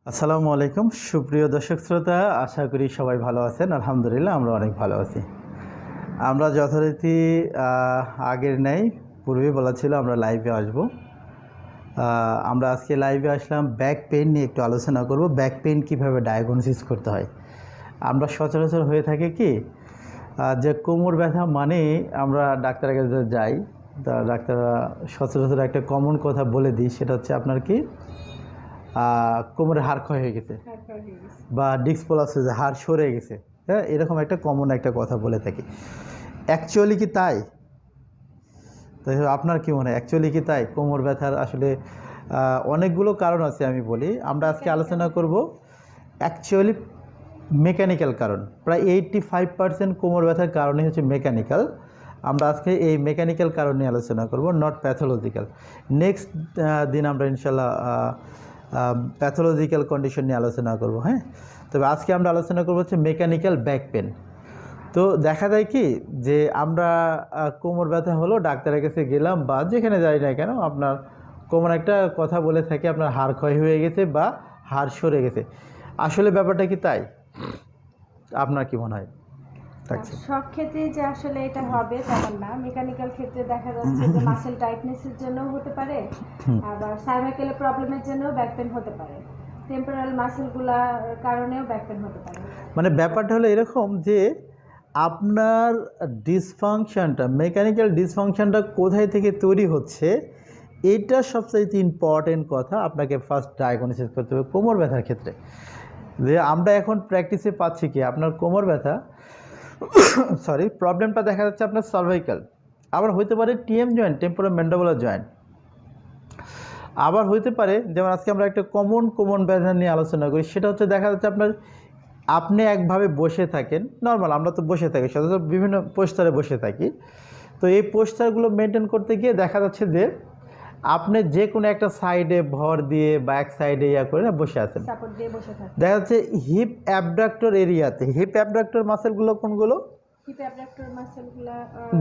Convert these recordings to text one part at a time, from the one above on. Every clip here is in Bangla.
আসসালামু আলাইকুম সুপ্রিয় দর্শক শ্রোতা, আশা করি সবাই ভালো আছেন। আলহামদুলিল্লাহ আমরা অনেক ভালো আছি। আমরা যথারীতি আগের নেই পূর্বে বলা ছিল আমরা লাইভে আসব। আমরা আজকে লাইভে আসলাম ব্যাক পেইন নিয়ে একটু আলোচনা করব। ব্যাক পেইন কীভাবে ডায়াগনোসিস করতে হয়। আমরা সচরাচর হয়ে থাকে কি যে কোমর ব্যথা মানে আমরা ডাক্তারের কাছে যাই, তা ডাক্তাররা সচরাচর একটা কমন কথা বলে দিই, সেটা হচ্ছে আপনার কি কোমরে হাড় ক্ষয় হয়ে গেছে বা ডিস্ক প্রলাপস হয়েছে, হাড় সরে গেছে। হ্যাঁ, এরকম একটা কমন একটা কথা বলে থাকি। অ্যাকচুয়ালি কি তাই? তাই আপনার কি মনে হয় অ্যাকচুয়ালি কি তাই? কোমর ব্যথার আসলে অনেকগুলো কারণ আছে। আমি বলি আমরা আজকে আলোচনা করব অ্যাকচুয়ালি মেকানিক্যাল কারণ। প্রায় 85% কোমর ব্যথার কারণই হচ্ছে মেকানিক্যাল। আমরা আজকে এই মেকানিক্যাল কারণ নিয়ে আলোচনা করব, নট প্যাথোলজিক্যাল। নেক্সট দিন আমরা ইনশাল্লাহ প্যাথোলজিক্যাল কন্ডিশন নিয়ে আলোচনা করব। হ্যাঁ, তবে আজকে আমরা আলোচনা করব হচ্ছে মেকানিক্যাল ব্যাক পেন। তো দেখা যায় কি যে আমরা কোমর ব্যথা হলো, ডাক্তারের কাছে গেলাম বা যেখানে যাই না কেন, আপনার কোমর একটা কথা বলে থাকে আপনার হাড় ক্ষয় হয়ে গেছে বা হাড় সরে গেছে। আসলে ব্যাপারটা কি তাই? আপনার কি মনে হয়? সব ক্ষেত্রে যে আসলে এটা হবে তেমন না। মেকানিক্যাল ক্ষেত্রে দেখা যাচ্ছে যে মাসেল টাইটনেসের জন্য হতে পারে, আবার সার্ভাইকাল প্রবলেমের জন্যও ব্যাক পেন হতে পারে, টেম্পোরাল মাসেলগুলোর কারণেও ব্যাক পেন হতে পারে। মানে ব্যাপারটা হলো এরকম যে আপনার ডিসফাংশনটা, মেকানিক্যাল ডিসফাংশনটা কোথায় থেকে তৈরি হচ্ছে, এটা সবচাইতে ইম্পর্টেন্ট কথা। আপনাকে ফার্স্ট ডায়াগনোসিস করতে হবে কোমর ব্যথার ক্ষেত্রে। যে আমরা এখন প্র্যাকটিসে পাচ্ছি কি আপনার কোমর ব্যথা প্রবলেমটা দেখা যাচ্ছে আপনার সার্ভাইকাল, আবার হইতে পারে টিএম জয়েন্ট, টেম্পোরোম্যান্ডিবুলার জয়েন্ট, আবার হইতে পারে যেমন আজকে আমরা একটা কমন ব্যথা নিয়ে আলোচনা করি, সেটা হচ্ছে দেখা যাচ্ছে আপনি একভাবে বসে থাকেন, নর্মাল আমরা তো বসে থাকি, সাধারণত বিভিন্ন পোস্টারে বসে থাকি। তো এই পোস্টারগুলো মেনটেন করতে গিয়ে দেখা যাচ্ছে যে আপনি যে কোনো একটা সাইডে ভর দিয়ে বা এক সাইডে করে বসে আছেন, দেখা যাচ্ছে হিপ অ্যাবডাক্টর এরিয়াতে। হিপ অ্যাবডাক্টর মাসেলগুলো কোনগুলো? হিপ অ্যাবডাক্টর মাসেলগুলো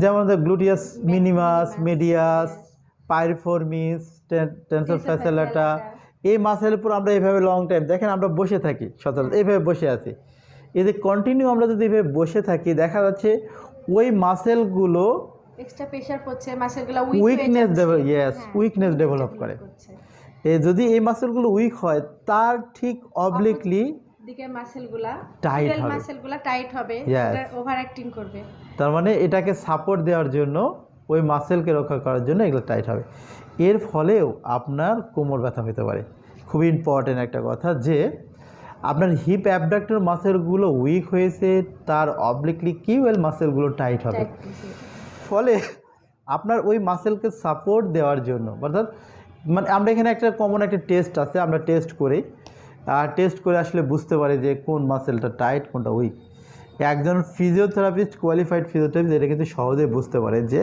যেমন গ্লুটিয়াস মিনিমাস, মিডিয়াস, পাইরিফর্মিস, টেনসর ফ্যাসিলাটা। এই মাসেলের উপর আমরা এইভাবে লং টাইম দেখেন আমরা বসে থাকি, সচরাচর এইভাবে বসে আছি। এই যে কন্টিনিউ আমরা যদি এইভাবে বসে থাকি, দেখা যাচ্ছে ওই মাসেলগুলো এক্সট্রা প্রেসার পড়ছে, মাসেলগুলো উইকনেস ডেভেলপ করে। যদি এই মাসেলগুলো উইক হয়, তার ঠিক অবলিকলি দিকের মাসেলগুলো টাইট হবে, এটা ওভার অ্যাক্টিং করবে। তার মানে এটাকে সাপোর্ট দেওয়ার জন্য, ওই মাসেলকে রক্ষা করার জন্য এগুলো টাইট হবে। এর ফলেও আপনার কোমর ব্যথা হতে পারে। খুবই ইম্পর্টেন্ট একটা কথা যে আপনার হিপ অ্যাবডাক্টর মাসেলগুলো উইক হয়েছে, তার অবলিকলি কিউএল মাসেলগুলো টাইট হবে। ফলে আপনার ওই মাসেলকে সাপোর্ট দেওয়ার জন্য, অর্থাৎ মানে আমরা এখানে একটা কমন একটা টেস্ট আছে, আমরা টেস্ট করি, আর টেস্ট করে আসলে বুঝতে পারি যে কোন মাসেলটা টাইট কোনটা উইক। একজন ফিজিওথেরাপিস্ট, কোয়ালিফাইড ফিজিওথেরাপিস্ট এটা কিন্তু সহজে বুঝতে পারে যে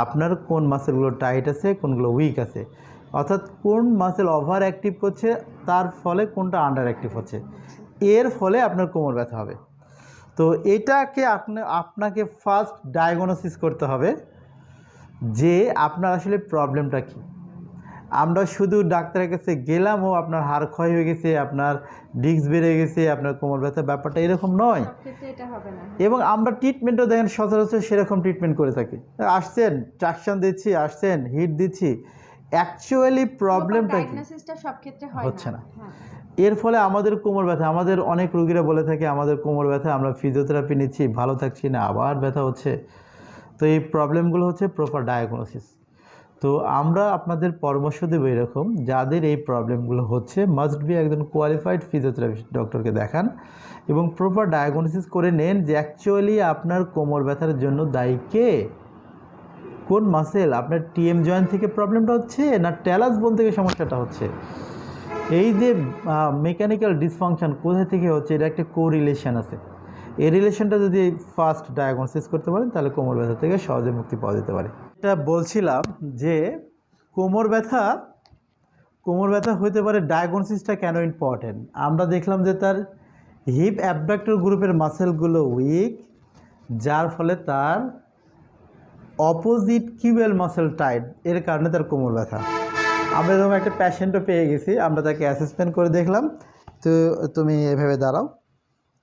আপনার কোন মাসেলগুলো টাইট আছে, কোনগুলো উইক আছে, অর্থাৎ কোন মাসেল ওভার অ্যাক্টিভ করছে, তার ফলে কোনটা আন্ডার অ্যাক্টিভ হচ্ছে, এর ফলে আপনার কোমর ব্যথা হবে। তো এটাকে আপনাকে ফার্স্ট ডায়াগনোসিস করতে হবে যে আপনার আসলে প্রবলেমটা কী। আমরা শুধু ডাক্তারের কাছে গেলাম ও আপনার হাড় ক্ষয় হয়ে গেছে, আপনার ডিস্ক বেড়ে গেছে, আপনার কোমর ব্যথা, ব্যাপারটা এরকম নয়। এবং আমরা ট্রিটমেন্টও দেখেন সচরাচর সেরকম ট্রিটমেন্ট করে থাকি। আসছেন, ট্রাকশন দিচ্ছি, আসছেন, হিট দিচ্ছি, অ্যাকচুয়ালি প্রবলেমটা কি হচ্ছে না। এর ফলে আমাদের কোমর ব্যথা, আমাদের অনেক রোগীরা বলে থাকে আমাদের কোমর ব্যথা, আমরা ফিজিওথেরাপি নিচ্ছি, ভালো থাকছি না, আবার ব্যথা হচ্ছে। তো এই প্রবলেমগুলো হচ্ছে প্রপার ডায়াগনোসিস। তো আমরা আপনাদের পরামর্শ দেবো এরকম, যাদের এই প্রবলেমগুলো হচ্ছে মাস্ট বি একজন কোয়ালিফাইড ফিজিওথেরাপিস্ট ডক্টরকে দেখান এবং প্রপার ডায়াগনোসিস করে নেন যে অ্যাকচুয়ালি আপনার কোমর ব্যথার জন্য দায়ী কে, কোন মাসেল, আপনার টিএম জয়েন্ট থেকে প্রবলেমটা হচ্ছে না ট্যালাস বোন থেকে সমস্যাটা হচ্ছে। এই যে মেকানিক্যাল ডিসফাংশন কোথা থেকে হচ্ছে, এটা একটা কোরিলেশন আছে। এই রিলেশনটা যদি ফার্স্ট ডায়াগনোসিস করতে পারেন, তাহলে কোমর ব্যথা থেকে সহজে মুক্তি পাওয়া যেতে পারে। এটা বলছিলাম যে কোমর ব্যথা হতে পারে, ডায়াগনোসিসটা কেন ইম্পর্টেন্ট। আমরা দেখলাম যে তার হিপ অ্যাবডাক্টর গ্রুপের মাসেলগুলো উইক, যার ফলে তার অপোজিট কিউএল মাসেল টাইট, এর কারণে তার কোমর ব্যথা। আমরা এরকম একটা পেশেন্টও পেয়ে গেছি, আমরা তাকে অ্যাসেসমেন্ট করে দেখলাম তো তুমি এভাবে দাঁড়াও,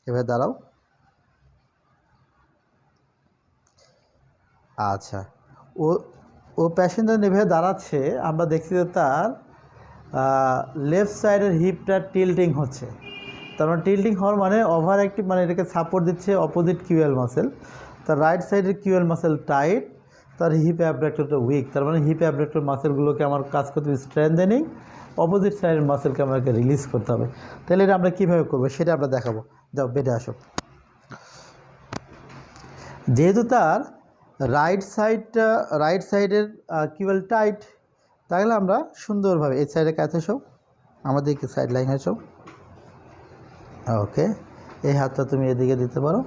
এভাবে দাঁড়াও। আচ্ছা, ও ও পেশেন্ট যখন এভাবে দাঁড়াচ্ছে, আমরা দেখছি যে তার লেফট সাইডের হিপটা টিল্টিং হচ্ছে। তার মানে টিল্টিং হওয়ার মানে ওভার অ্যাক্টিভ, মানে এটাকে সাপোর্ট দিচ্ছে অপোজিট কিউএল মাসেল। তার রাইট সাইডের কিউএল মাসেল টাইট, তার হিপ অ্যাবডাক্টরটা উইক। তার মানে হিপ অ্যাবডাক্টর মাসেলগুলোকে আমার কাজ করতে হবে স্ট্রেংথেনিং, অপোজিট সাইডের মাসেলকে আমাকে রিলিজ করতে হবে। তাহলে এটা আমরা কীভাবে করবো সেটা আমরা দেখাবো। যাও বেডে আসো। যেহেতু তার রাইট সাইডের কিউএল টাইট, তাহলে আমরা সুন্দরভাবে এই সাইডের কাছে সব আমাদের সাইড লাইন এসো। ওকে, এই হাতটা তুমি এদিকে দিতে পারো।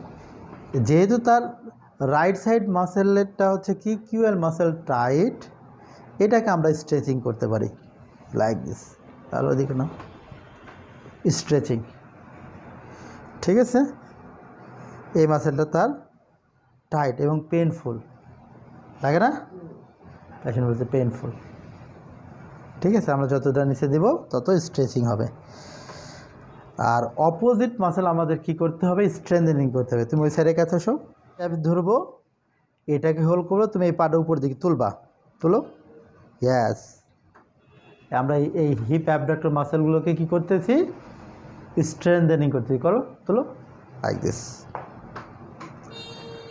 যেহেতু তার রাইট সাইড মাসেলটা হচ্ছে কি কিউএল মাসেল টাইট, এটাকে আমরা স্ট্রেচিং করতে পারি লাইক দিস। আর ওদিকে না, স্ট্রেচিং, ঠিক আছে। এই মাসেলটা তার টাইট এবং পেনফুল লাগে না, পেশেন্ট বলছে পেনফুল, ঠিক আছে। আমরা যতটা নিচে দেব তত স্ট্রেচিং হবে। আর অপোজিট মাসেল আমাদের কি করতে হবে, স্ট্রেংথেনিং করতে হবে। তুমি ওই সাইডে কাছে আসো, ধরবো, এটাকে হোল্ড করবো, তুমি এই পাটা উপর দিকে তুলবা, তুলো, ইয়াস। আমরা এই হিপ অ্যাবডাক্টর মাসেলগুলোকে কি করতেছি, স্ট্রেংথেনিং করতেছি। করো, তুলো, লাইক দিস।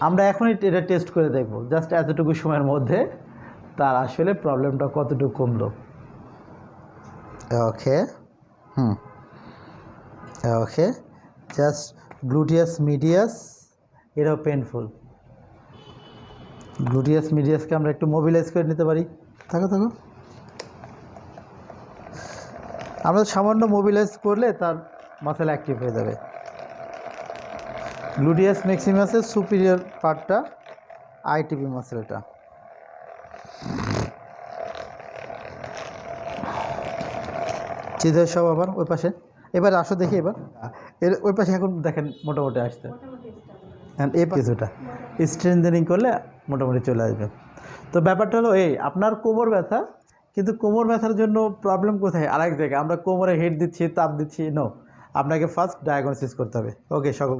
আমরা এখনই এটা টেস্ট করে দেখব, জাস্ট এতটুকু সময়ের মধ্যে তার আসলে প্রবলেমটা কতটুকু কমলো। ওকে, ওকে, জাস্ট গ্লুটিয়াস মিডিয়াস, এটাও পেনফুল। গ্লুটিয়াস মিডিয়াসকে আমরা একটু মোবিলাইজ করে নিতে পারি। থাকো, আমরা সামান্য মোবিলাইজ করলে তার মাসেল অ্যাক্টিভ হয়ে যাবে। গ্লুটিয়াস ম্যাক্সিমাসের সুপিরিয়র পার্টটা আইটিপি মাসেলটা। চিন্তা সব আবার ওই পাশে, এবার আসো দেখি। এবার ওই পাশে এখন দেখেন মোটামুটি আসছে, এই কিছুটা স্ট্রেংথেনিং করলে মোটামুটি চলে আসবে। তো ব্যাপারটা হলো এই, আপনার কোমর ব্যথা, কিন্তু কোমর ব্যথার জন্য প্রবলেম কোথায়, আরেক জায়গায়। আমরা কোমরে হেড দিচ্ছি, তাপ দিচ্ছি, নো, আপনাকে ফার্স্ট ডায়াগনোসিস করতে হবে। ওকে, সকল